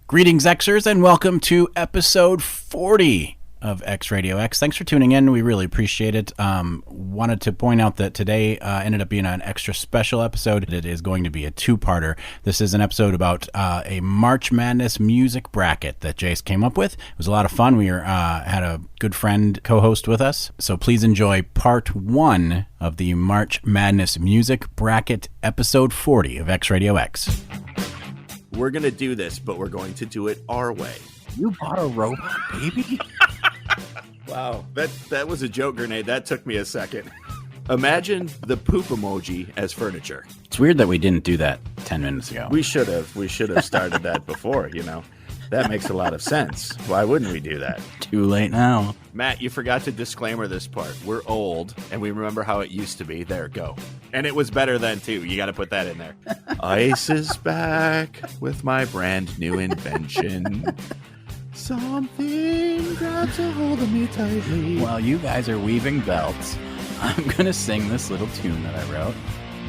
Greetings, Xers, and welcome to episode 40 of X Radio X. Thanks for tuning in. We really appreciate it. Wanted to point out that today ended up being an extra special episode. It is going to be a two-parter. This is an episode about a March Maddness music bracket that Jayce came up with. It was a lot of fun. We had a good friend co-host with us. So please enjoy part one of the March Maddness music bracket, episode 40 of X Radio X. We're going to do this, but we're going to do it our way. You bought a robot, baby? Wow, that was a joke grenade. That took me a second. Imagine the poop emoji as furniture. It's weird that we didn't do that 10 minutes ago. We should have started that before, you know. That makes a lot of sense. Why wouldn't we do that? Too late now. Matt, you forgot to disclaimer this part. We're old, and we remember how it used to be. There, go. And it was better then, too. You got to put that in there. Ice is back with my brand new invention. Something grabs a hold of me tightly. While you guys are weaving belts, I'm going to sing this little tune that I wrote.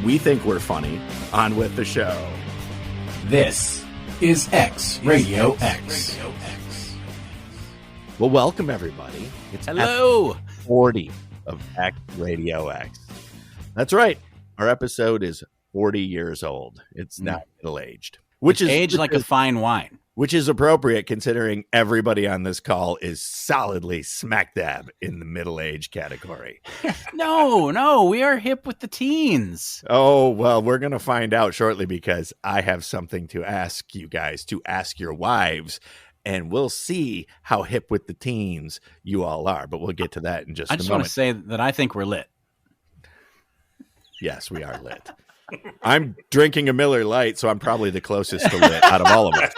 We think we're funny. On with the show. This is X Radio X. Well, welcome, everybody. It's Hello. episode 40 of X Radio X. That's right. Our episode is 40 years old. It's not middle-aged. Which is aged like a fine wine. Which is appropriate considering everybody on this call is solidly smack dab in the middle-age category. No, we are hip with the teens. Oh, well, we're going to find out shortly because I have something to ask you guys, to ask your wives, and we'll see how hip with the teens you all are. But we'll get to that in just a moment. I just want to say that I think we're lit. Yes, we are lit. I'm drinking a Miller Lite, so I'm probably the closest to lit out of all of us.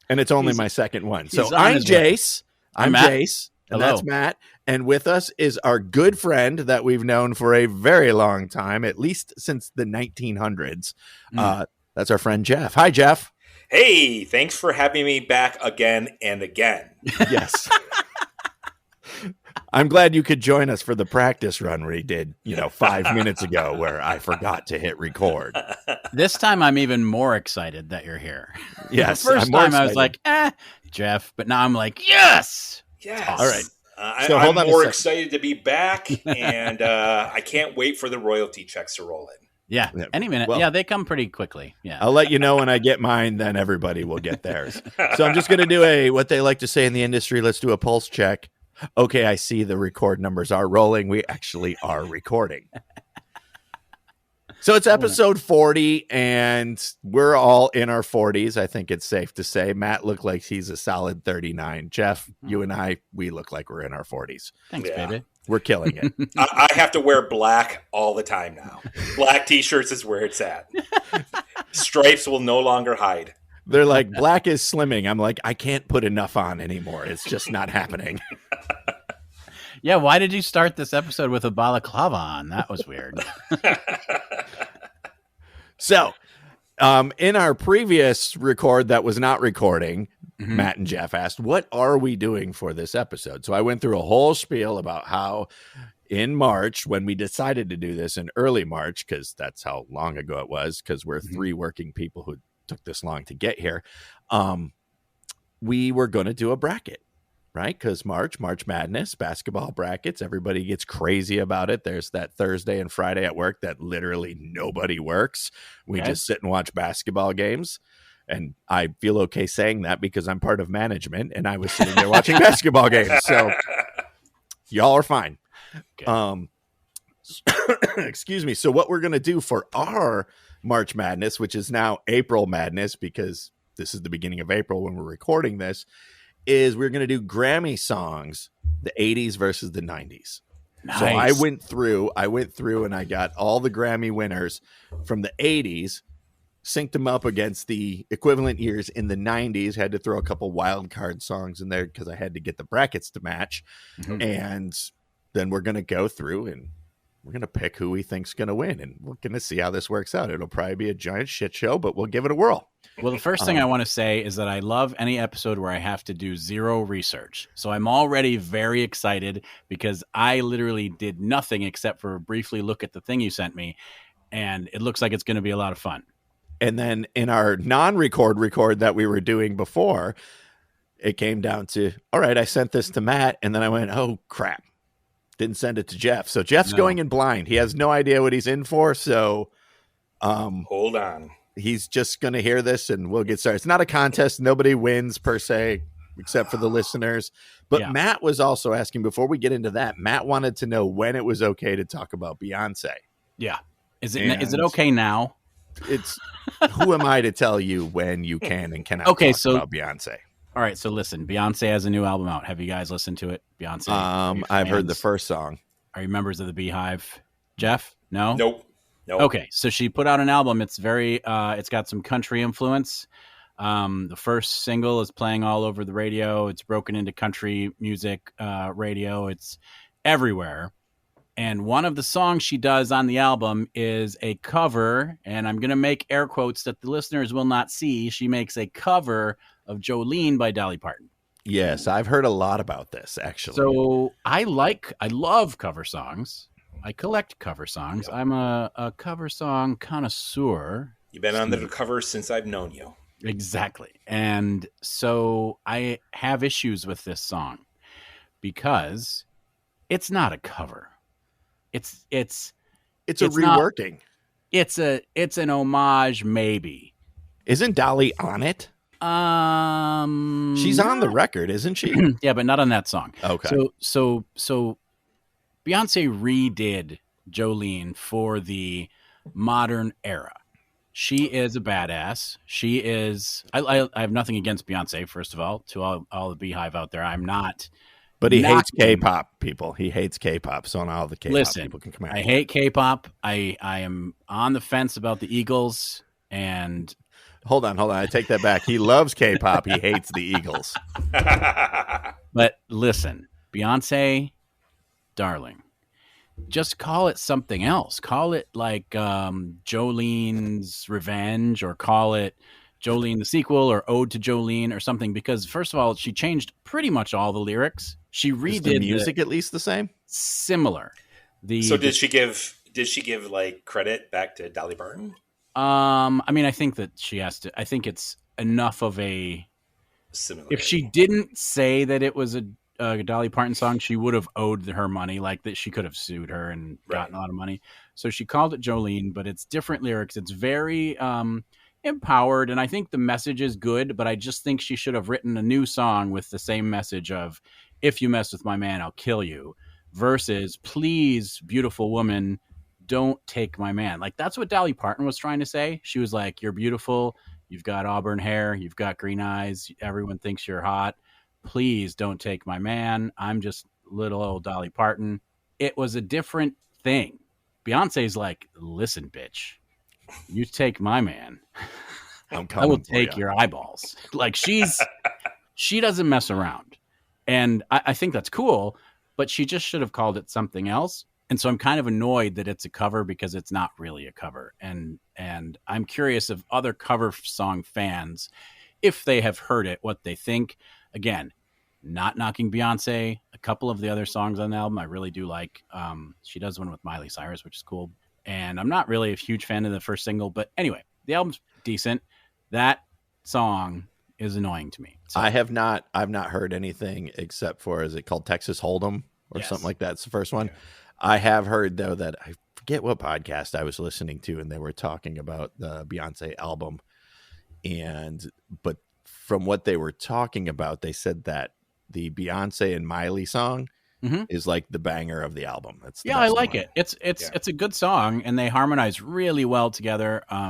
And it's only my second one. So I'm Jayce. I'm Jayce. And that's Matt. And with us is our good friend that we've known for a very long time, at least since the 1900s. That's our friend Jeff. Hi, Jeff. Hey, thanks for having me back again and again. Yes. I'm glad you could join us for the practice run we did, 5 minutes ago where I forgot to hit record. This time I'm even more excited that you're here. Yes. The first time I was like, Jeff. But now I'm like, yes. Yes. All right. I'm more excited to be back, and I can't wait for the royalty checks to roll in. Yeah, any minute. Well, they come pretty quickly. Yeah, I'll let you know when I get mine, then everybody will get theirs. So I'm just going to do what they like to say in the industry. Let's do a pulse check. Okay, I see the record numbers are rolling. We actually are recording. So it's episode 40, and we're all in our 40s. I think it's safe to say. Matt looked like he's a solid 39. Jeff, you and I, we look like we're in our 40s. Thanks, baby. We're killing it. I have to wear black all the time now. Black T-shirts is where it's at. Stripes will no longer hide. They're like, black is slimming. I'm like, I can't put enough on anymore. It's just not happening. Yeah, why did you start this episode with a balaclava on? That was weird. So, in our previous record that was not recording, Matt and Jeff asked, what are we doing for this episode? So I went through a whole spiel about how in March, when we decided to do this in early March, because that's how long ago it was, because we're three working people who took this long to get here, we were going to do a bracket. Right? Because March Maddness, basketball brackets, everybody gets crazy about it. There's that Thursday and Friday at work that literally nobody works. We just sit and watch basketball games. And I feel okay saying that because I'm part of management and I was sitting there watching basketball games. So y'all are fine. Okay. Excuse me. So what we're going to do for our March Maddness, which is now April Maddness, because this is the beginning of April when we're recording this, is we're going to do Grammy songs, the 80s versus the 90s. Nice. So I went through and I got all the Grammy winners from the 80s, synced them up against the equivalent years in the 90s, had to throw a couple wild card songs in there because I had to get the brackets to match. And then we're going to go through and we're going to pick who we think's going to win, and we're going to see how this works out. It'll probably be a giant shit show, but we'll give it a whirl. Well, the first thing I want to say is that I love any episode where I have to do zero research. So I'm already very excited because I literally did nothing except for briefly look at the thing you sent me, and it looks like it's going to be a lot of fun. And then in our record that we were doing before, it came down to, all right, I sent this to Matt. And then I went, oh, crap. Didn't send it to Jeff. So Jeff's going in blind. He has no idea what he's in for. So hold on. He's just going to hear this and we'll get started. It's not a contest. Nobody wins per se, except for the listeners. But Matt was also asking, before we get into that, Matt wanted to know when it was okay to talk about Beyonce. Yeah. Is it okay now? It's who am I to tell you when you can and cannot talk about Beyonce? All right, so listen, Beyonce has a new album out. Have you guys listened to it? Beyonce. I've heard the first song. Are you members of the Beehive? Jeff? No? Nope. Okay, so she put out an album. It's very it's got some country influence. The first single is playing all over the radio. It's broken into country music radio. It's everywhere. And one of the songs she does on the album is a cover, and I'm going to make air quotes that the listeners will not see. She makes a cover of Jolene by Dolly Parton. Yes, I've heard a lot about this, actually. So I love cover songs. I collect cover songs. I'm a cover song connoisseur. You've been on the cover since I've known you. Exactly. And so I have issues with this song because it's not a cover. It's a reworking. It's an homage, maybe. Isn't Dolly on it? She's on the record, isn't she? Yeah, but not on that song. Okay. So Beyonce redid Jolene for the modern era. She is a badass. She is. I have nothing against Beyonce. First of all, to all the Beehive out there, I'm not. But he hates K-pop people. He hates K-pop, so now all the K-pop people can come out. I hate K-pop. I am on the fence about the Eagles. And hold on. I take that back. He loves K-pop. He hates the Eagles. But listen, Beyonce, darling, just call it something else. Call it like Jolene's Revenge, or call it Jolene the sequel, or Ode to Jolene, or something. Because first of all, she changed pretty much all the lyrics. She redid Is the music at least the same? Similar. So did she give like credit back to Dolly Parton? I mean, I think that she has to. I think it's enough of a similar. If she didn't say that it was a Dolly Parton song, she would have owed her money. Like that, she could have sued her and gotten a lot of money. So she called it Jolene, but it's different lyrics. It's very empowered, and I think the message is good. But I just think she should have written a new song with the same message of "If you mess with my man, I'll kill you," versus "Please, beautiful woman, don't take my man." Like that's what Dolly Parton was trying to say. She was like, "You're beautiful. You've got auburn hair. You've got green eyes. Everyone thinks you're hot. Please don't take my man. I'm just little old Dolly Parton." It was a different thing. Beyonce's like, "Listen, bitch, you take my man, I will take your eyeballs." Like she doesn't mess around. And I think that's cool, but she just should have called it something else. And so I'm kind of annoyed that it's a cover because it's not really a cover. And I'm curious of other cover song fans, if they have heard it, what they think. Again, not knocking Beyonce. A couple of the other songs on the album I really do like. She does one with Miley Cyrus, which is cool. And I'm not really a huge fan of the first single. But anyway, the album's decent. That song is annoying to me. So, I've not heard anything except for, is it called Texas Hold'em or something like that? It's the first one. Yeah. I have heard, though, that I forget what podcast I was listening to, and they were talking about the Beyonce album. But from what they were talking about, they said that the Beyonce and Miley song is like the banger of the album. That's the I like it. It's a good song, and they harmonize really well together. I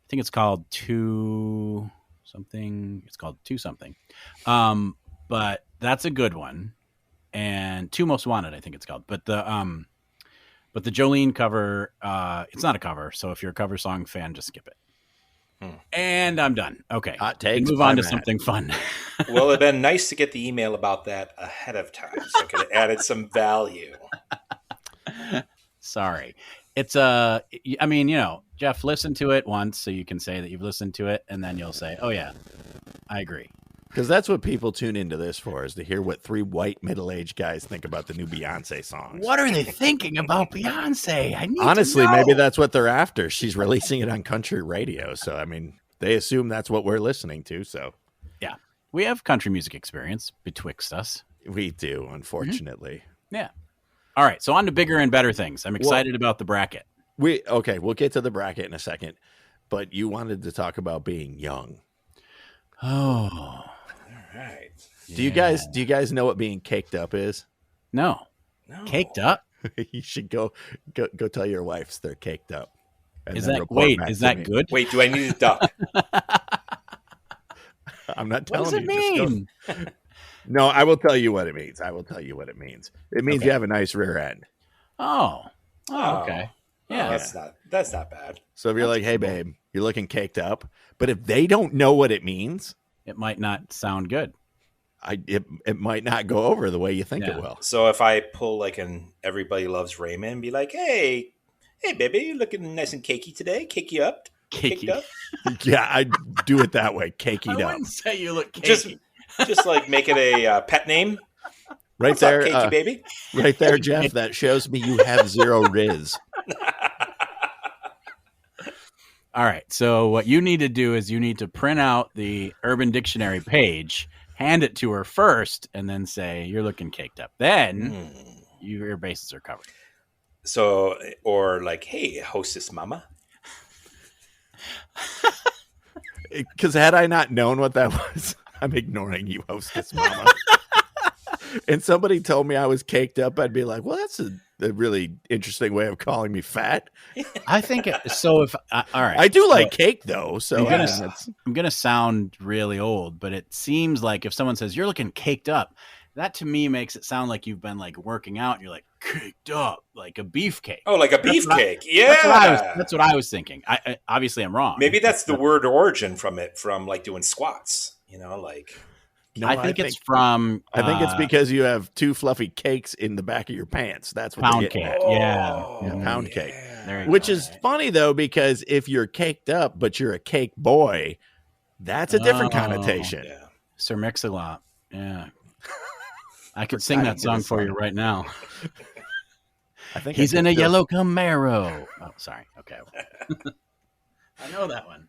think it's called Two Something. It's called Two Something. But that's a good one. And Two Most Wanted, I think it's called. But the Jolene cover, it's not a cover. So if you're a cover song fan, just skip it. And I'm done. Okay. Hot takes. Move on to something fun. Well, it'd been nice to get the email about that ahead of time, so I could have added some value. Sorry. It's I mean, Jeff, listen to it once so you can say that you've listened to it, and then you'll say, "Oh yeah, I agree." Because that's what people tune into this for, is to hear what three white middle-aged guys think about the new Beyonce songs. What are they thinking about Beyonce? I need Honestly, to know. maybe that's what they're after. She's releasing it on country radio. So, I mean, they assume that's what we're listening to. So, yeah, we have country music experience betwixt us. we do, unfortunately. Yeah. All right. So on to bigger and better things. I'm excited about the bracket. We'll get to the bracket in a second, but you wanted to talk about being young. Oh, All right. Do you guys know what being caked up is? No. Caked up? You should go tell your wives they're caked up. And Is then that report back is to that me. good? Wait, do I need a duck? I'm not What telling does it you. mean? No, I will tell you what it means. It means you have a nice rear end. Oh, Oh. okay. Oh, Yeah. that's not bad. So if you're like, hey, babe, you're looking caked up. But if they don't know what it means, It might not sound good. it might not go over the way you think Yeah. it will. So if I pull like an Everybody Loves Raymond and be like, hey, baby, you're looking nice and cakey today. Cakey up. Cakey. Caked up. Yeah, I do it that way. I Cakey up. wouldn't say you look cakey. Just like make it a pet name. Right What's up, there, cakey baby? right there, Jeff. That shows me you have zero riz. All right. So what you need to do is you need to print out the Urban Dictionary page, hand it to her first, and then say, you're looking caked up. Then your bases are covered. So, or like, hey, hostess mama. Because had I not known what that was, I'm ignoring you, hostess mama. And somebody told me I was caked up, I'd be like, well, that's a really interesting way of calling me fat. I think so. All right. I do like cake, though. So I'm gonna sound really old, but it seems like if someone says you're looking caked up, that to me makes it sound like you've been like working out and you're like caked up, like a beefcake. Oh, like a beefcake. Yeah. That's what I was thinking. I obviously I'm wrong. Maybe that's the word origin from like doing squats, like. No, I think it's from. I think it's because you have two fluffy cakes in the back of your pants. That's what pound they're cake. getting at. Yeah. Pound cake. There you Which go. is funny, though, because if you're caked up, but you're a cake boy, that's a different connotation. Yeah. Sir Mix-a-Lot. Yeah. I could sing that song for you right now. I think He's in a yellow Camaro. Oh, sorry. Okay. I know that one.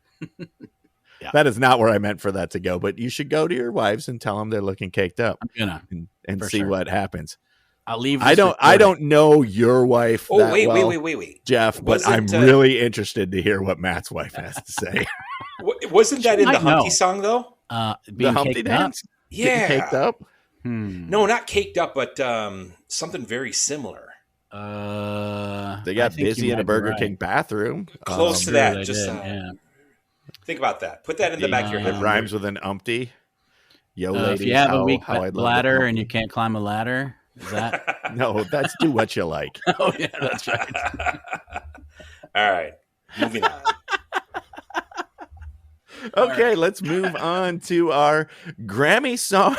Yeah. That is not where I meant for that to go, but you should go to your wives and tell them they're looking caked up I'm gonna. and for see sure. what happens. I'll leave. I don't know your wife. Oh, that wait, well, wait. Jeff, but I'm really interested to hear what Matt's wife has to say. Wasn't that in the might Humpty know. song, though? Being The Humpty caked up? dance? Yeah. Getting caked up? No, not caked up, but something very similar. They I got think busy you in a might be Burger right. King bathroom. Close to Sure that. they Just did, yeah. think about that. Put that in the back of your It head. rhymes with an umpty. Yo, If ladies, you have a how weak I'd love bladder to- and you can't climb a ladder, is that? No, that's do what you like. Oh yeah, that's right. All right. Moving on. Okay, let's move on to our Grammy song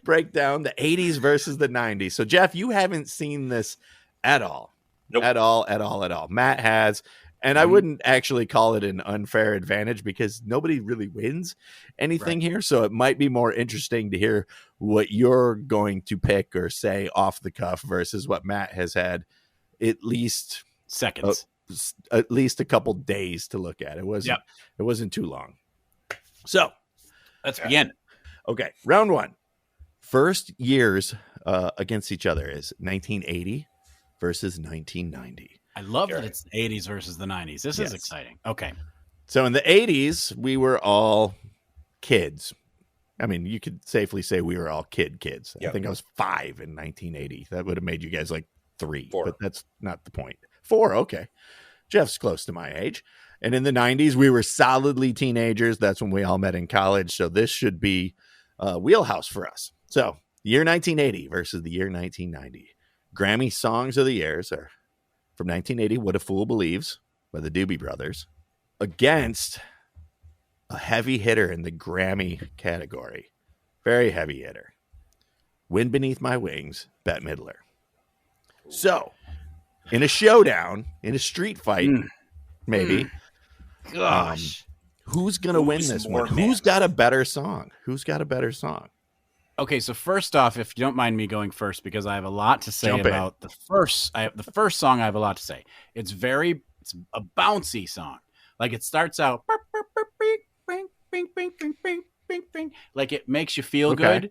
breakdown, the 80s versus the 90s. So, Jeff, you haven't seen this at all. Nope. At all. Matt has. And I wouldn't actually call it an unfair advantage because nobody really wins anything here. So it might be more interesting to hear what you're going to pick or say off the cuff versus what Matt has had at least Seconds. a couple days to look at. It wasn't too long. So Let's begin. okay, round one. First years against each other is 1980 versus 1990. I love that it's the 80s versus the 90s. This is Yes. exciting. Okay. So in the 80s, we were all kids. I mean, you could safely say we were all kids. I Yep. think I was 5 in 1980. That would have made you guys like 3, 4. but that's not the point. 4, okay. Jeff's close to my age. And in the 90s, we were solidly teenagers. That's when we all met in college. So this should be wheelhouse for us. So year 1980 versus the year 1990. Grammy Songs of the Years are from 1980, What a Fool Believes by the Doobie Brothers, against a heavy hitter in the Grammy category. Very heavy hitter. Wind Beneath My Wings, Bette Midler. So, in a showdown, in a street fight, maybe, Gosh. Who's going to win this one? Who's got a better song? Okay, so first off, if you don't mind me going first, because I have a lot to say about the first song. I have a lot to say. It's a bouncy song. Like it starts out, like it makes you feel good.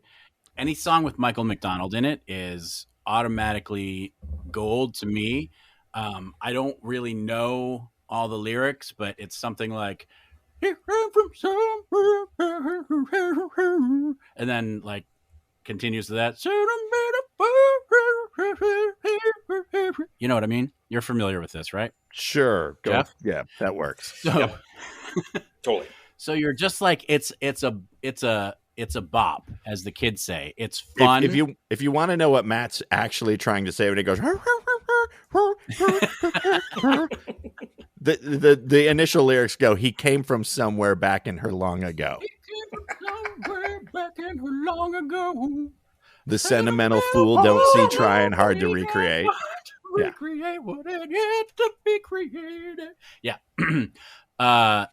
Any song with Michael McDonald in it is automatically gold to me. I don't really know all the lyrics, but it's something like, from somewhere, and then like continues to that. You know what I mean? You're familiar with this, right? Sure. Jeff? Yeah, that works. So, yep. Totally. So you're just like it's a bop, as the kids say. It's fun. If you want to know what Matt's actually trying to say when he goes, the initial lyrics go, he came from somewhere back in her long ago. The sentimental fool don't see trying hard to recreate. Recreate what it is to be created. Yeah.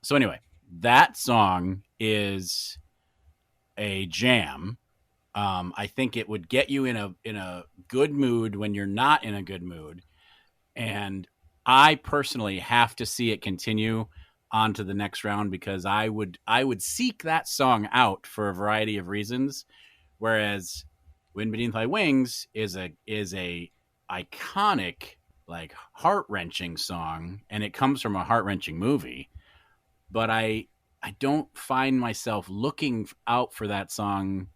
So anyway, that song is a jam. I think it would get you in a good mood when you're not in a good mood. And I personally have to see it continue on to the next round, because I would seek that song out for a variety of reasons. Whereas Wind Beneath My Wings is a iconic, like, heart-wrenching song, and it comes from a heart-wrenching movie. But I don't find myself looking out for that song.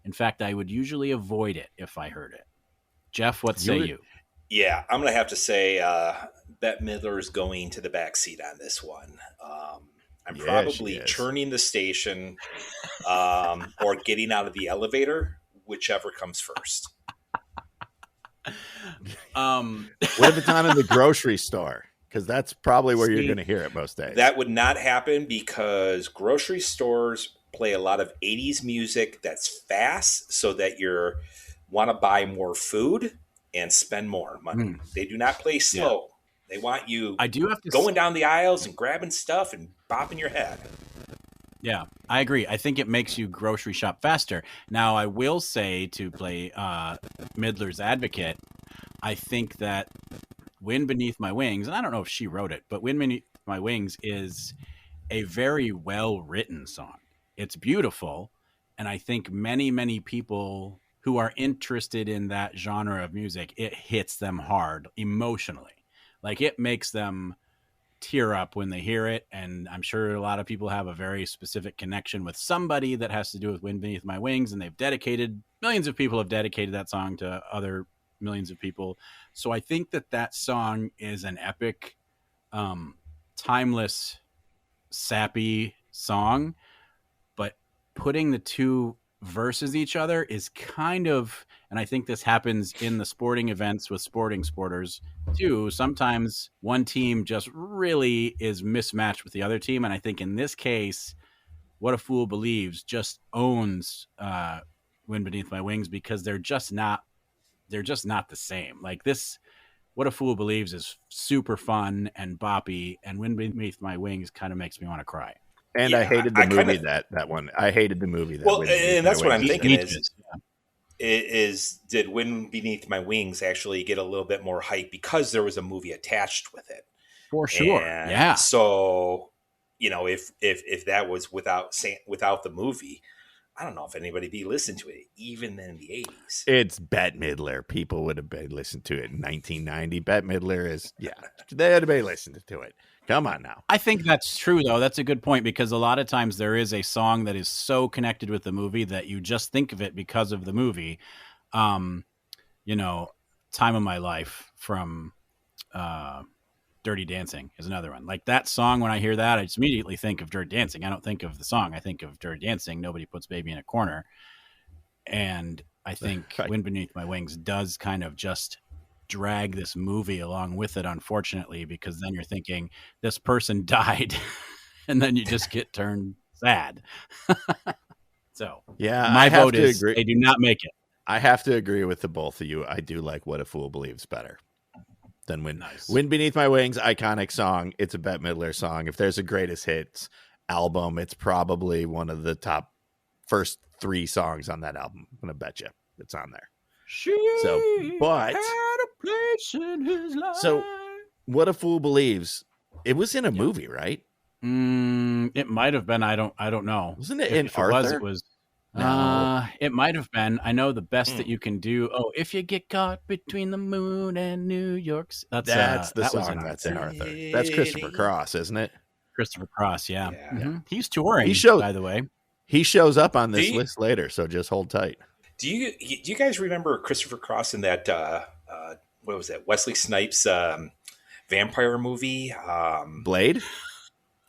In fact, I would usually avoid it if I heard it. Jeff, what say you? Yeah, I'm going to have to say Bette Midler's going to the back seat on this one. I'm probably churning the station or getting out of the elevator, whichever comes first. What if it's on in the grocery store? Because that's probably where you're going to hear it most days. That would not happen, because grocery stores play a lot of 80s music that's fast, so that you want to buy more food and spend more money. They do not play slow. Yeah. They want you going down the aisles and grabbing stuff and bopping your head. Yeah, I agree. I think it makes you grocery shop faster. Now, I will say, to play Midler's advocate, I think that Wind Beneath My Wings, and I don't know if she wrote it, but Wind Beneath My Wings is a very well-written song. It's beautiful, and I think many, many people who are interested in that genre of music, it hits them hard emotionally. Like, it makes them tear up when they hear it, and I'm sure a lot of people have a very specific connection with somebody that has to do with Wind Beneath My Wings, and millions of people have dedicated that song to other millions of people. So I think that song is an epic, timeless, sappy song, but putting the two versus each other is kind of, and I think this happens in the sporting events with sporters too. Sometimes one team just really is mismatched with the other team, and I think in this case, What a Fool Believes just owns Wind Beneath My Wings, because they're just not the same. Like, this, What a Fool Believes is super fun and boppy, and Wind Beneath My Wings kind of makes me want to cry. And I hated the movie that one. I hated the movie. Well, and that's what I'm thinking is did Wind Beneath My Wings actually get a little bit more hype because there was a movie attached with it? For sure. And yeah. So, if that was without the movie, I don't know if anybody be listening to it, even in the 80s. It's Bette Midler. People would have been listening to it in 1990. Bette Midler is, they had to be listening to it. Come on now. I think that's true, though. That's a good point, because a lot of times there is a song that is so connected with the movie that you just think of it because of the movie. Time of My Life from Dirty Dancing is another one. Like, that song, when I hear that, I just immediately think of Dirty Dancing. I don't think of the song. I think of Dirty Dancing. Nobody puts baby in a corner. And I think Wind Beneath My Wings does kind of just drag this movie along with it, unfortunately, because then you're thinking this person died and then you just get turned sad. So my vote is they do not make it. I have to agree with the both of you. I do like What a Fool Believes better than Wind Beneath My Wings. Iconic song. It's a Bette Midler song. If there's a greatest hits, album. It's probably one of the top first 3 songs on that album. I'm gonna bet you it's on there. But had a place in his life. So What a Fool Believes, it was in a movie, right? It might have been. I don't know. Wasn't it in Arthur? It was. No. It might have been. I know the best that you can do. Oh, if you get caught between the moon and New York. That's the song that's in Arthur. That's Christopher Cross, isn't it? Christopher Cross, yeah. Mm-hmm. He's touring. By the way, he shows up on this list later, so just hold tight. Do you guys remember Christopher Cross in that what was that, Wesley Snipes vampire movie? Blade?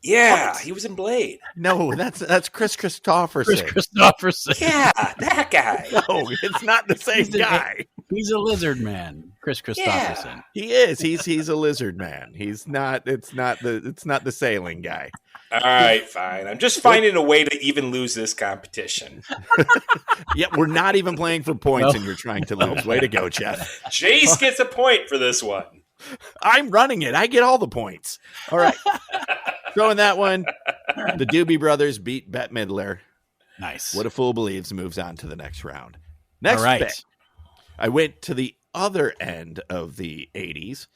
Yeah, he was in Blade. No, that's Chris Christopherson. Chris Christopherson. Yeah, that guy. No, it's not the same guy. He's a lizard man, Chris Christopherson. Yeah. He is. He's a lizard man. He's not. It's not the sailing guy. All right, fine. I'm just finding a way to even lose this competition. Yeah, we're not even playing for points, and you're trying to lose. Way to go, Jeff. Jayce gets a point for this one. I'm running it. I get all the points. All right. Throwing that one. The Doobie Brothers beat Bette Midler. Nice. What a Fool Believes moves on to the next round. Next all right. pick. I went to the other end of the 80s.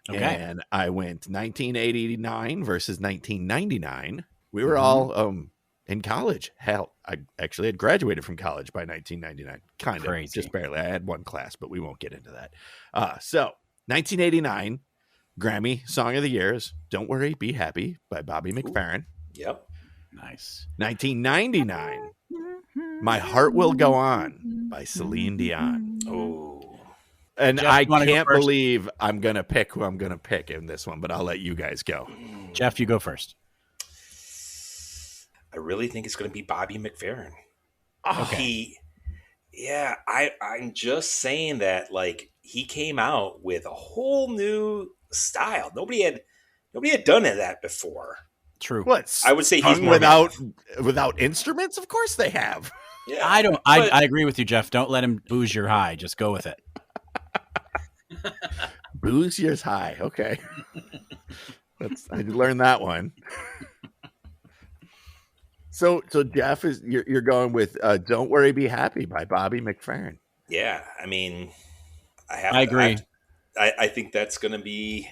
Okay. And I went 1989 versus 1999. We were all in college. Hell, I actually had graduated from college by 1999. Kind of. Crazy. Just barely. I had one class, but we won't get into that. So, 1989, Grammy Song of the Year is Don't Worry, Be Happy by Bobby McFerrin. Yep. Nice. 1999, My Heart Will Go On by Celine Dion. Oh. And Jeff, I can't believe I'm going to pick who I'm going to pick in this one, but I'll let you guys go. Jeff, you go first. I really think it's going to be Bobby McFerrin. Okay. I'm just saying that, like, he came out with a whole new style. Nobody had done that before. True. What? I would say he's more without instruments. Of course they have. Yeah, I agree with you, Jeff. Don't let him booze your high. Just go with it. Booze yours high. Okay. I learned that one. So Jeff, you're going with Don't Worry, Be Happy by Bobby McFerrin. Yeah, I mean, I agree. I think that's going to be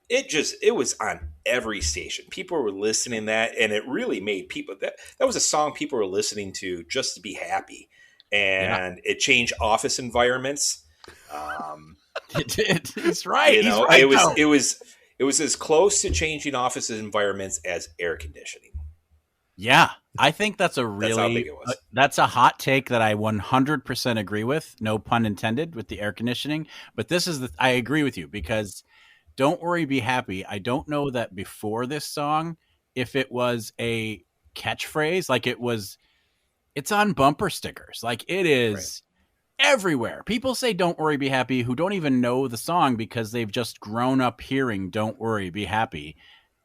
it was on every station. People were listening to that, and it really made people that was a song people were listening to just to be happy. And it changed office environments. It did. He's right. You know, it was as close to changing office environments as air conditioning. Yeah, I think that's how big it was. That's a hot take that I 100% agree with. No pun intended with the air conditioning. But I agree with you because Don't Worry, Be Happy. I don't know that before this song, if it was a catchphrase, like it's on bumper stickers. Like it is everywhere. People say Don't Worry, Be Happy who don't even know the song because they've just grown up hearing Don't Worry, Be Happy.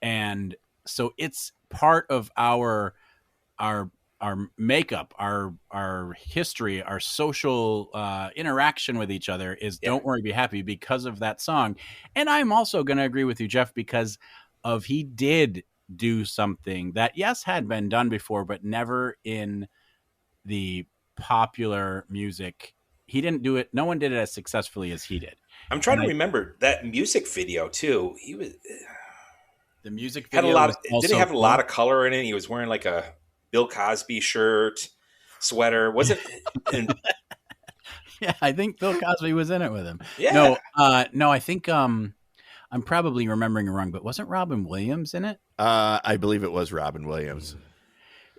And so it's part of our makeup, our history, our social interaction with each other is Don't Worry, Be Happy because of that song. And I'm also going to agree with you, Jeff, because he did do something that, yes, had been done before, but never in the popular music. He didn't do it. No one did it as successfully as he did. I'm trying to remember that music video too. The music had video did he have a lot of color in it? He was wearing like a Bill Cosby shirt, sweater. Was it? Yeah, I think Bill Cosby was in it with him. Yeah. No, I think I'm probably remembering it wrong, but wasn't Robin Williams in it? I believe it was Robin Williams.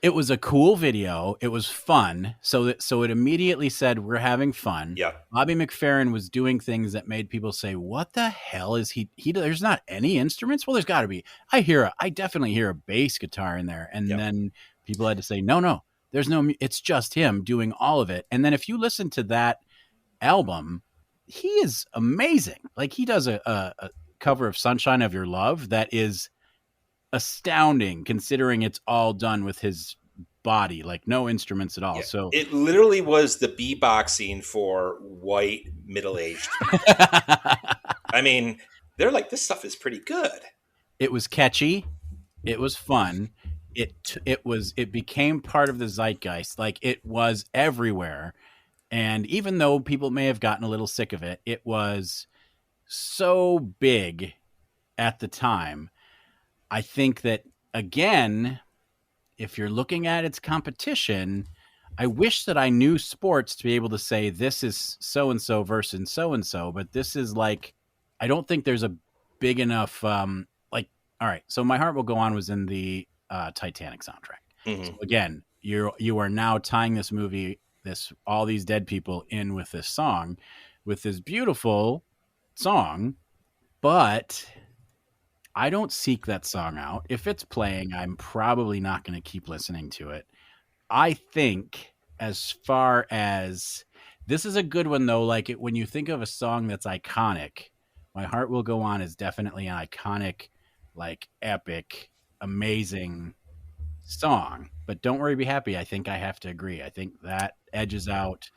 It was a cool video. It was fun. So it immediately said, we're having fun. Yeah. Bobby McFerrin was doing things that made people say, what the hell is he? There's not any instruments? Well, there's got to be. I definitely hear a bass guitar in there. And then people had to say, no, there's no, it's just him doing all of it. And then if you listen to that album, he is amazing. Like he does a cover of Sunshine of Your Love that is astounding considering it's all done with his body, like no instruments at all. So it literally was the beatboxing for white middle-aged people. I mean, they're like, this stuff is pretty good. It was catchy. It was fun. It became part of the zeitgeist. Like, it was everywhere. And even though people may have gotten a little sick of it, it was so big at the time. I think that, again, if you're looking at its competition, I wish that I knew sports to be able to say this is so-and-so versus so-and-so, but this is like, I don't think there's a big enough, like, all right, so My Heart Will Go On was in the Titanic soundtrack. Mm-hmm. So again, you are now tying this movie, all these dead people in with this song, with this beautiful song, but I don't seek that song out. If it's playing, I'm probably not going to keep listening to it. I think as far as this is a good one though, like when you think of a song that's iconic, My Heart Will Go On is definitely an iconic, like epic, amazing song. But Don't Worry, Be Happy, I think I have to agree. I think that edges out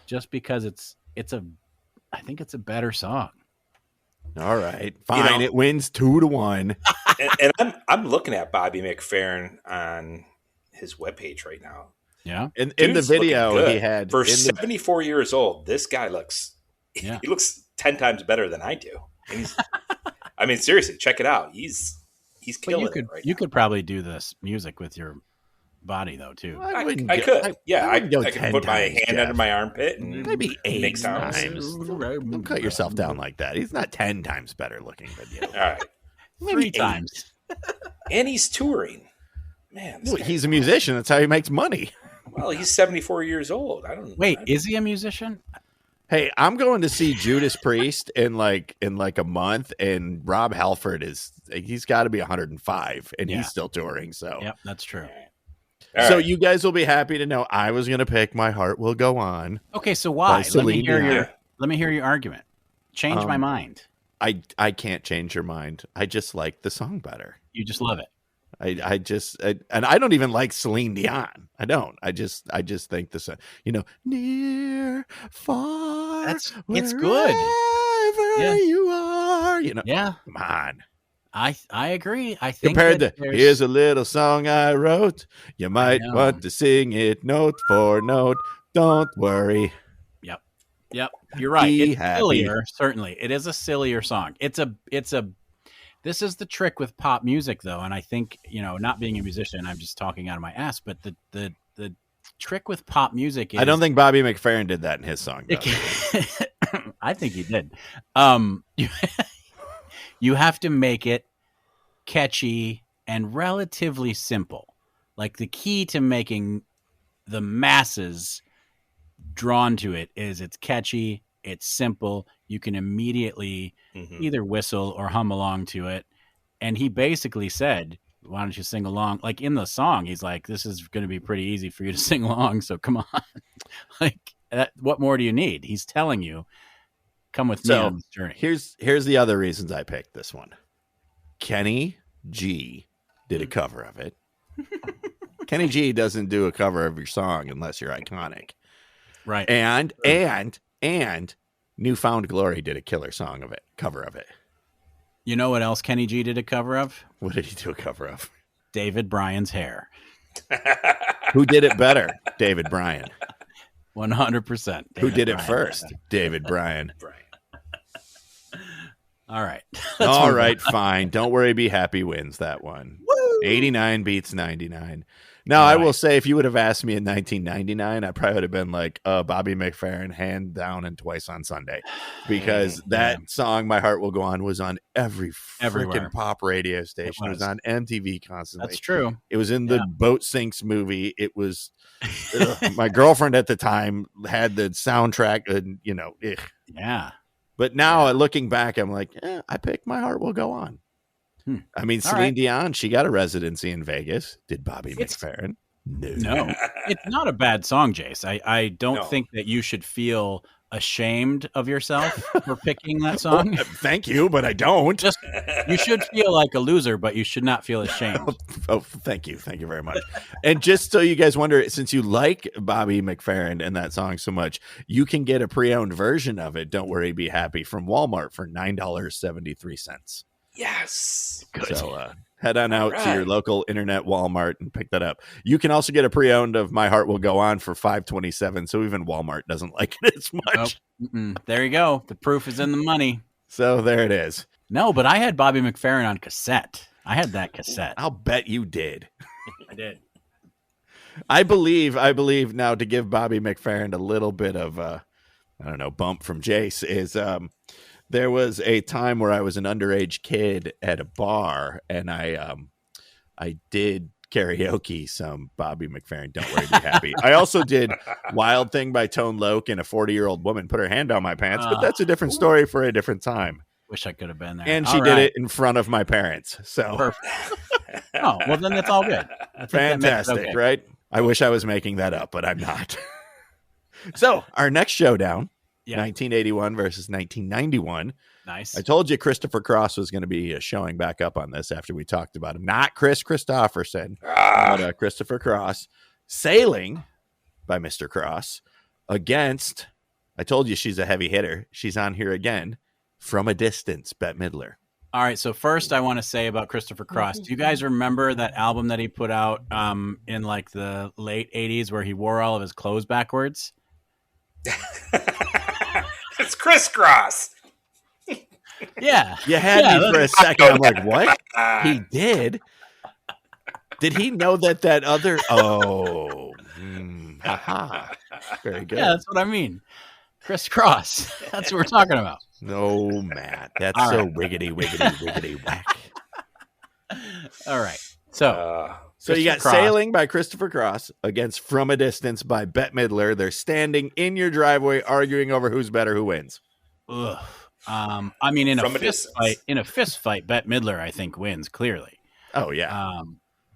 just because I think it's a better song. All right, fine. It wins 2-1. and I'm looking at Bobby McFerrin on his webpage right now. Yeah. In the video he had for 74 years old, this guy looks he looks 10 times better than I do. And he's I mean, seriously, check it out. He's killing it right You now. could probably do this music with your body though too. I could. I could put my hand under my armpit and maybe 8 make sounds. times. Don't cut yourself down like that. He's not 10 times better looking than you. All right. Maybe 3 times. And he's touring. Man, he's a musician. That's how he makes money. Well, he's 74 years old. Wait, is he a musician? Hey, I'm going to see Judas Priest in like a month, and Rob Halford he's got to be 105, and he's still touring. So, yep, that's true. All so right. you guys will be happy to know I was going to pick My Heart Will Go On. Okay, so why? Let me hear your argument. Change my mind. I can't change your mind. I just like the song better. You just love it. And I don't even like Celine Dion. I don't. I just think the song, near, far, it's good. Wherever you are, Yeah. Come on. I agree. I think compared to here's a little song I wrote. You might want to sing it note for note. Don't worry. Yep. You're right. It's happy. Sillier. Certainly, it is a sillier song. This is the trick with pop music, though, and I think not being a musician, I'm just talking out of my ass. But the trick with pop music is I don't think Bobby McFerrin did that in his song. I think he did. You have to make it catchy and relatively simple. Like the key to making the masses drawn to it is it's catchy, it's simple. You can immediately either whistle or hum along to it. And he basically said, why don't you sing along? Like in the song, he's like, this is going to be pretty easy for you to sing along. So come on. What more do you need? He's telling you, come with me on this journey. Here's the other reasons I picked this one. Kenny G did a cover of it. Kenny G doesn't do a cover of your song unless you're iconic. Right. And Newfound Glory did a killer cover of it. You know what else Kenny G did a cover of? What did he do a cover of? David Bryan's Hair. Who did it better? David Bryan. 100%. Who did it first? David Bryan. All right. All right, fine. Don't worry, be happy wins that one. Woo! 89 beats 99. Now, I will say, if you would have asked me in 1999, I probably would have been like, Bobby McFerrin, hand down and Twice on Sunday. Because that song, My Heart Will Go On, was on every freaking pop radio station. It was on MTV constantly. That's true. It was in the Boat Sinks movie. It was, my girlfriend at the time had the soundtrack, and, Yeah. But now, looking back, I'm like, I picked My Heart Will Go On. I mean, Celine Dion, she got a residency in Vegas. Did Bobby McFerrin? No. It's not a bad song, Jayce. I don't think that you should feel ashamed of yourself for picking that song. Thank you, but I don't. You should feel like a loser, but you should not feel ashamed. Thank you very much. And just so you guys wonder, since you like Bobby McFerrin and that song so much, you can get a pre-owned version of it, Don't Worry, Be Happy, from Walmart for $9.73. Yes. Good. So Head on out to your local internet Walmart and pick that up. You can also get a pre-owned of My Heart Will Go On for $5.27. So even Walmart doesn't like it as much. Nope. There you go. The proof is in the money. So there it is. No, but I had Bobby McFerrin on cassette. I had that cassette. I'll bet you did. I did. I believe now, to give Bobby McFerrin a little bit of bump from Jayce, is there was a time where I was an underage kid at a bar, and I did karaoke some Bobby McFerrin, Don't Worry, Be Happy. I also did Wild Thing by Tone Loc, and a 40-year-old woman put her hand down my pants, but that's a different story for a different time. Wish I could have been there. And she did it in front of my parents. So perfect. Oh, well, then that's all good. Fantastic, right? I wish I was making that up, but I'm not. So our next showdown, 1981 versus 1991. Nice. I told you Christopher Cross was going to be showing back up on this after we talked about him. Not Chris Christopherson, but Christopher Cross. Sailing by Mr. Cross against, I told you she's a heavy hitter. She's on here again. From a Distance, Bette Midler. All right, so first I want to say about Christopher Cross. Do you guys remember that album that he put out in like the late 80s where he wore all of his clothes backwards? It's crisscross. Yeah. You had me for a second. I'm like, what? He did? Did he know that other? Oh. Haha. Very good. Yeah, that's what I mean. Crisscross. That's what we're talking about. No, Matt. That's all so right. wiggity whack. All right. So you got Cross. Sailing by Christopher Cross against From a Distance by Bette Midler. They're standing in your driveway arguing over who's better, who wins. Ugh. I mean, in a fist fight, Bette Midler, I think, wins clearly. Oh yeah.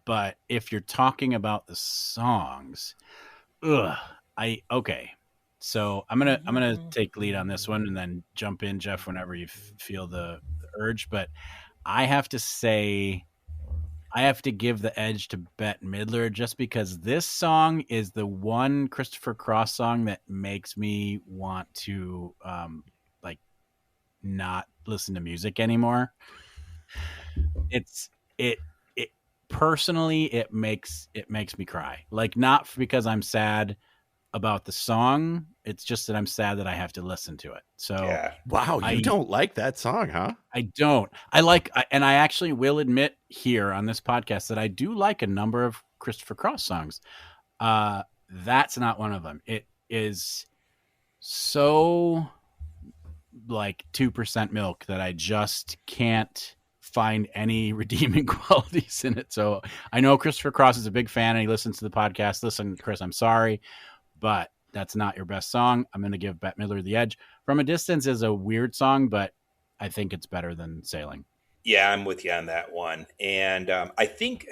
But if you're talking about the songs, okay. So I'm gonna take lead on this one and then jump in, Jeff, whenever you feel the urge. But I have to say, I have to give the edge to Bette Midler just because this song is the one Christopher Cross song that makes me want to not listen to music anymore. It personally, it makes me cry. Like, not because I'm sad about the song, it's just that I'm sad that I have to listen to it. So wow, you don't like that song, huh? I don't. And I actually will admit here on this podcast that I do like a number of Christopher Cross songs. That's not one of them. It is so like 2% milk that I just can't find any redeeming qualities in it. So I know Christopher Cross is a big fan and he listens to the podcast. Listen, Chris, I'm sorry, but that's not your best song. I'm going to give Bette Midler the edge. From a Distance is a weird song, but I think it's better than Sailing. Yeah, I'm with you on that one. And I think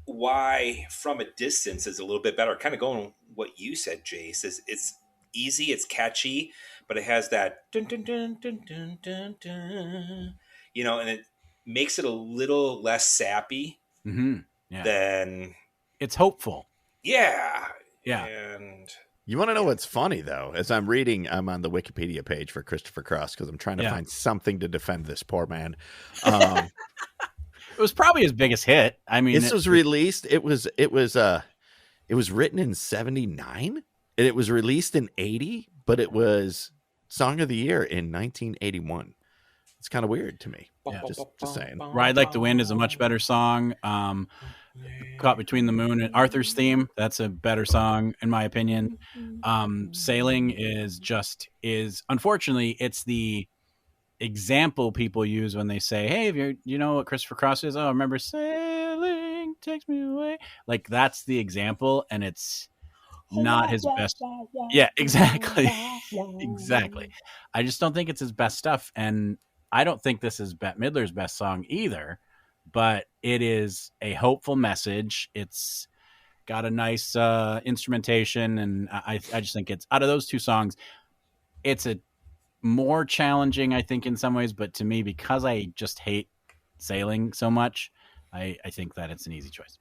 why From a Distance is a little bit better, kind of going what you said, Jayce, is it's easy, it's catchy, but it has that dun, dun, dun, dun, dun, dun, dun, and it makes it a little less sappy than... It's hopeful. Yeah. Yeah. And you want to know what's funny, though? As I'm on the Wikipedia page for Christopher Cross because I'm trying to find something to defend this poor man. It was probably his biggest hit. I mean, this was released. It was written in 1979 and it was released in 1980, but it was Song of the Year in 1981. It's kind of weird to me. Just saying. Ride Like the Wind is a much better song. Caught Between the Moon and Arthur's Theme, that's a better song in my opinion. Sailing is unfortunately it's the example people use when they say, hey, if you know what Christopher Cross is, remember Sailing Takes Me Away, like that's the example, and it's not his best. Yeah, exactly. Exactly. I just don't think it's his best stuff, and I don't think this is Bette Midler's best song either, but it is a hopeful message. It's got a nice instrumentation, and I just think it's, out of those two songs, it's a more challenging, I think, in some ways, but to me, because I just hate Sailing so much, I think that it's an easy choice.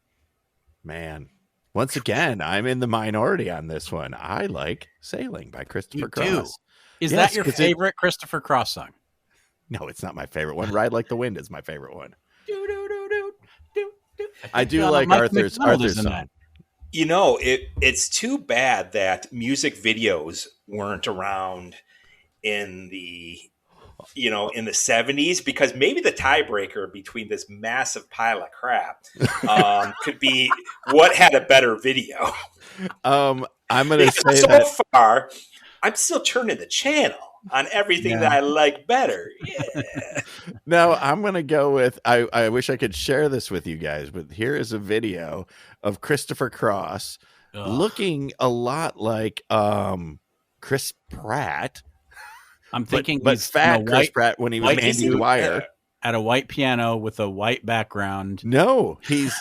Man, once again, I'm in the minority on this one. I like Sailing by Christopher Cross. Is that your favorite Christopher Cross song? No, it's not my favorite one. Ride Like the Wind is my favorite one. I do like Mike Arthur's McDonald is in song. that. You know, it's too bad that music videos weren't around in the in the 70s, because maybe the tiebreaker between this massive pile of crap could be what had a better video. I'm gonna say so that far, I'm still turning the channel on everything that I like better. Yeah. No, I'm gonna go with I wish I could share this with you guys, but here is a video of Christopher Cross looking a lot like Chris Pratt. I'm thinking but he's fat Chris Pratt when he was Andy Dwyer at a white piano with a white background. No, he's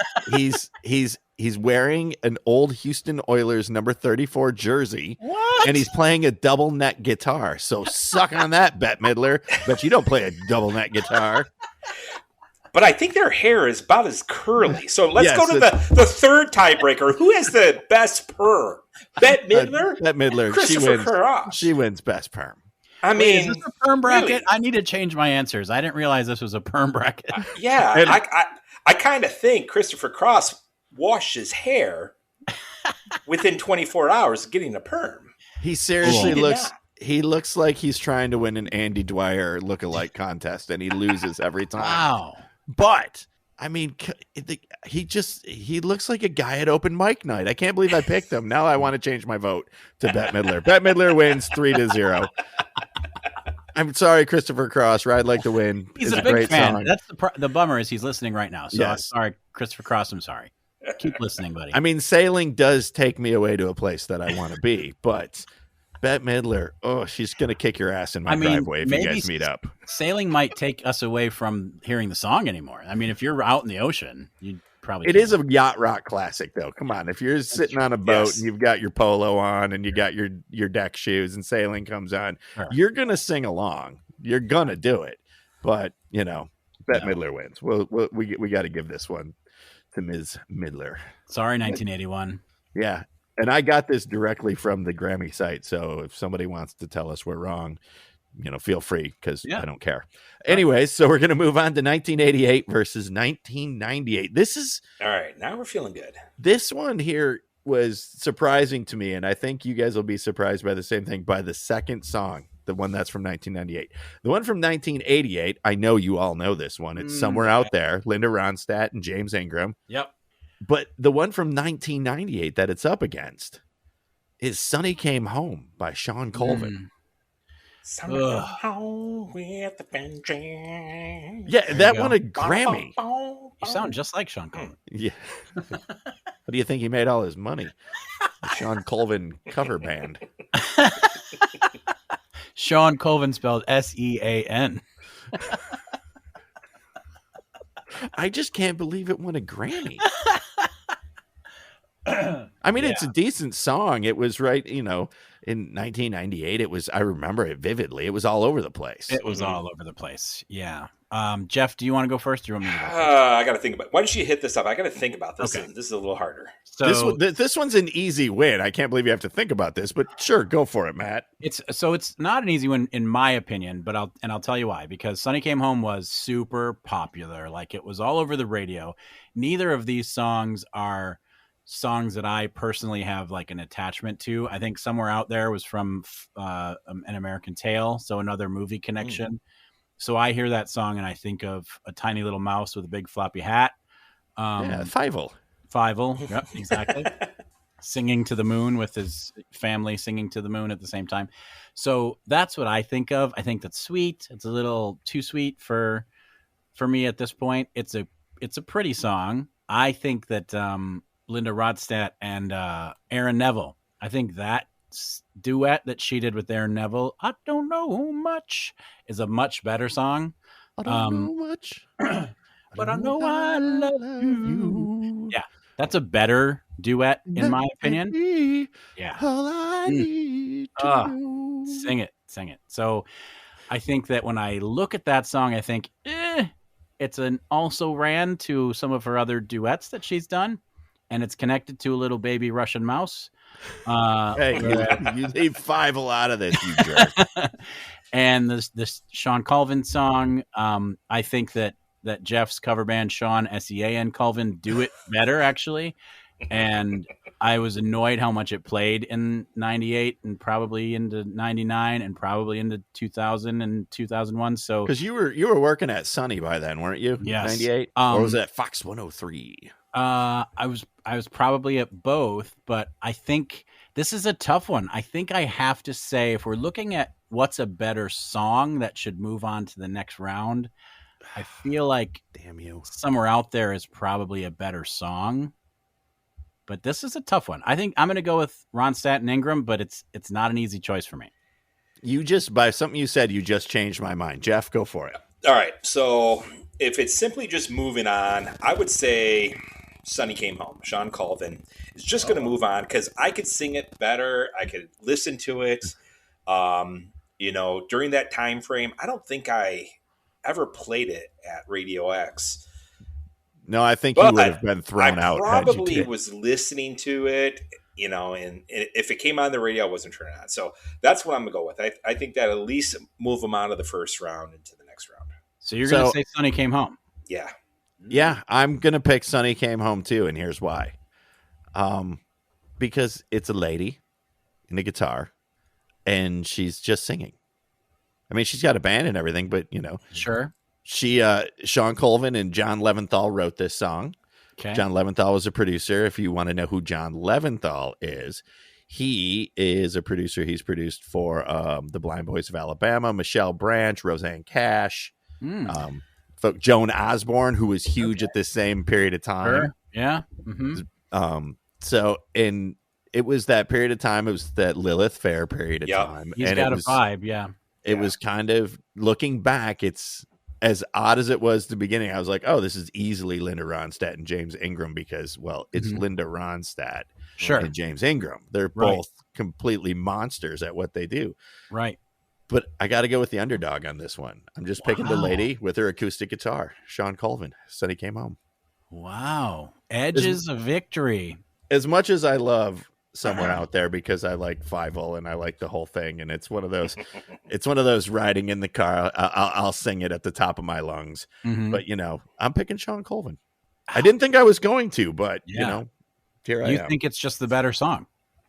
wearing an old Houston Oilers number 34 jersey. What? And he's playing a double neck guitar. So suck on that, Bette Midler. But you don't play a double neck guitar. But I think their hair is about as curly. So let's go to the third tiebreaker. Who has the best perm? Bette Midler? Bette Midler. Christopher Cross. She wins best perm. I mean, is this a perm bracket? Really? I need to change my answers. I didn't realize this was a perm bracket. Yeah, I kind of think Christopher Cross washed his hair within 24 hours of getting a perm. He seriously looks like he's trying to win an Andy Dwyer lookalike contest, and he loses every time. Wow. But I mean, he looks like a guy at open mic night. I can't believe I picked him. Now I want to change my vote to Bette Midler. Bette Midler wins 3-0. I'm sorry, Christopher Cross. Ride Like the Wind. He's a big great fan. Song. That's the bummer is he's listening right now. So Yes. I'm sorry, Christopher Cross. I'm sorry. Keep listening, buddy. I mean, sailing does take me away to a place that I want to be, but Bette Midler, she's going to kick your ass in my driveway if you guys meet up. Sailing might take us away from hearing the song anymore. I mean, if you're out in the ocean, you probably It is a yacht rock classic, though. Come on. If you're sitting on a boat and you've got your polo on and you got your deck shoes and sailing comes on, you're going to sing along. You're going to do it. But, Bette Midler wins. We got to give this one to Ms. Midler. Sorry, 1981. Yeah. And I got this directly from the Grammy site. So if somebody wants to tell us we're wrong, feel free, because I don't care. Anyways, so we're going to move on to 1988 versus 1998. This is all right. Now we're feeling good. This one here was surprising to me, and I think you guys will be surprised by the same thing, by the second song, the one that's from 1998. The one from 1988, I know you all know this one. It's Somewhere Out There, Linda Ronstadt and James Ingram. Yep. But the one from 1998 that it's up against is Sonny Came Home by Sean Colvin. With the Yeah, that won a Grammy. You sound just like Sean Colvin. Yeah. What do you think he made all his money? The Sean Colvin cover band. Sean Colvin spelled SEAN. I just can't believe it won a Grammy. I mean, it's a decent song. It was in 1998. It was, I remember it vividly. It was all over the place. It was all over the place. Yeah. Jeff, do you want to go first? Or do you want me to go first? I got to think about it. Why don't you hit this up? I got to think about this. Okay. This is a little harder. So this one's an easy win. I can't believe you have to think about this, but sure, go for it, Matt. It's not an easy one in my opinion, but I'll tell you why. Because Sonny Came Home was super popular. Like, it was all over the radio. Neither of these songs are songs that I personally have like an attachment to. I think Somewhere Out There was from An American Tail, so another movie connection. So I hear that song and I think of a tiny little mouse with a big floppy hat. Fievel. Yep, exactly. Singing to the moon with his family, singing to the moon at the same time. So that's what I think of. I think that's sweet. It's a little too sweet for me at this point. It's a pretty song. I think that Linda Ronstadt and Aaron Neville, I think that duet that she did with Aaron Neville, I Don't Know Much, is a much better song. I don't know much, but I know I love you. Yeah, that's a better duet in my opinion. Yeah. All I need to know. Sing it. So I think that when I look at that song, I think, it's an also ran to some of her other duets that she's done. And it's connected to a little baby Russian mouse. Hey, you leave Fievel out of this, you jerk. And this Sean Colvin song, I think that that Jeff's cover band, Sean, SEAN Colvin, do it better, actually. And I was annoyed how much it played in 98 and probably into 99 and probably into 2000 and 2001. So because you were working at Sunny by then, weren't you? Yes. 98? Or was it Fox 103? I was probably at both, but I think this is a tough one. I think I have to say, if we're looking at what's a better song that should move on to the next round, I feel like Damn you. Somewhere Out There is probably a better song. But this is a tough one. I think I'm going to go with Ronstadt and Ingram, but it's not an easy choice for me. You just, by something you said, you just changed my mind. Jeff, go for it. All right. So if it's simply just moving on, I would say Sonny Came Home. Sean Colvin is just going to move on because I could sing it better. I could listen to it. During that time frame, I don't think I ever played it at Radio X. No, I think you would have been thrown out. I probably was listening to it, and if it came on the radio, I wasn't turning it on. So that's what I'm going to go with. I think that at least move them out of the first round into the next round. So you're going to say Sonny Came Home? Yeah. Yeah, I'm going to pick Sonny Came Home too, and here's why. Because it's a lady in a guitar, and she's just singing. I mean, she's got a band and everything, but, Sure. Sean Colvin and John Leventhal wrote this song. Okay. John Leventhal was a producer. If you want to know who John Leventhal is, he is a producer. He's produced for the Blind Boys of Alabama, Michelle Branch, Roseanne Cash, Joan Osborne, who was huge at this same period of time. Sure. Yeah. Mm-hmm. And it was that period of time. It was that Lilith Fair period of time. He's got a vibe. Yeah. It was kind of, looking back, it's as odd as it was at the beginning. I was like, oh, this is easily Linda Ronstadt and James Ingram because, well, it's Linda Ronstadt and James Ingram. They're both completely monsters at what they do. Right. But I got to go with the underdog on this one. I'm just picking the lady with her acoustic guitar, Sean Colvin. Sonny Came Home. Wow. Edges of victory. As much as I love Somewhere Out There because I like Fievel and I like the whole thing, and it's one of those riding in the car, I'll sing it at the top of my lungs. But I'm picking Sean Colvin. I didn't think I was going to, but here I am. You think it's just the better song?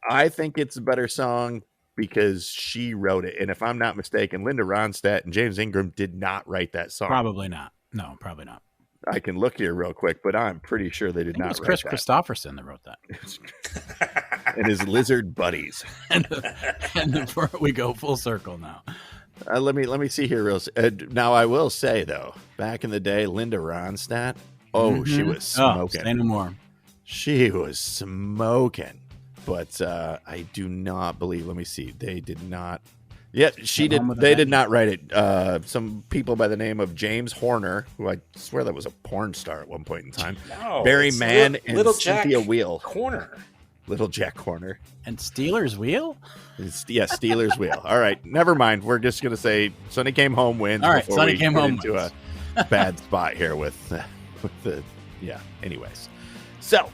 I think it's a better song because she wrote it, and if I'm not mistaken, Linda Ronstadt and James Ingram did not write that song. Probably not. No, probably not. I can look here real quick, but I'm pretty sure they did not. It was Chris Christopherson that wrote that, and his lizard buddies. and we go full circle now. Let me see here. Now I will say though, back in the day, Linda Ronstadt. She was smoking. Say no more. She was smoking, but I do not believe. Let me see. They did not. Yeah, she did. They did not write it. Some people by the name of James Horner, who I swear that was a porn star at one point in time. No, Barry Mann and Little Cynthia Jack Wheel. Corner. Little Jack Corner. And Steelers Wheel? Yeah, Steelers Wheel. All right, never mind. We're just going to say Sonny Came Home wins. All right, Sonny Came Home into a bad spot here with the. Yeah, anyways. So,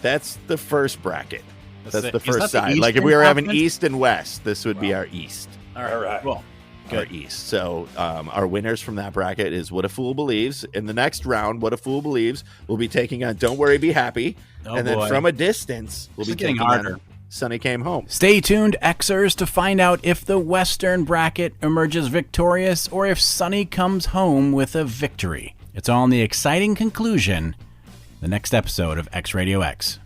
that's the first bracket. That's the first side. Like if we were having East and West, this would be our East. All right. Cool. Our East. So our winners from that bracket is What a Fool Believes. In the next round, What a Fool Believes will be taking on Don't Worry, Be Happy. Then from a distance, we'll be taking harder. On Sonny Came Home. Stay tuned, Xers, to find out if the Western bracket emerges victorious or if Sonny comes home with a victory. It's all in the exciting conclusion, the next episode of X Radio X.